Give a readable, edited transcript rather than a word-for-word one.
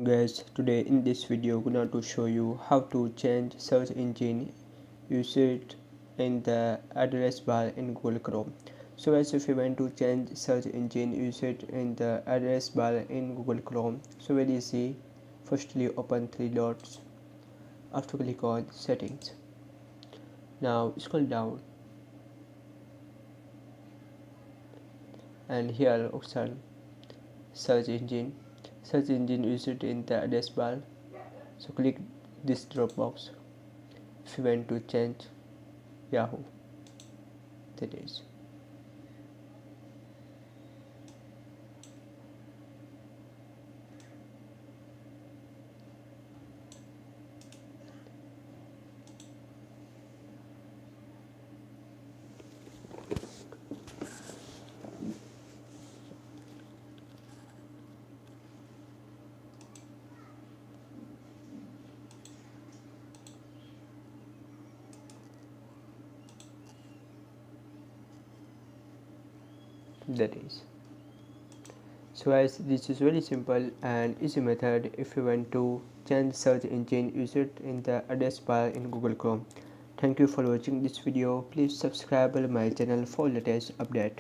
Guys, today in this video gonna to show you how to change search engine usage in the address bar in Google Chrome. So guys, if you want to change search engine usage in the address bar in Google Chrome, so very easy. Firstly open three dots, after click on settings. Now scroll down and here option search engine usage in the address bar. So click this drop box if you want to change Yahoo, that is. That is. So guys, this is very simple and easy method if you want to change search engine usage in the address bar in Google Chrome. Thank you for watching this video. Please subscribe my channel for latest update.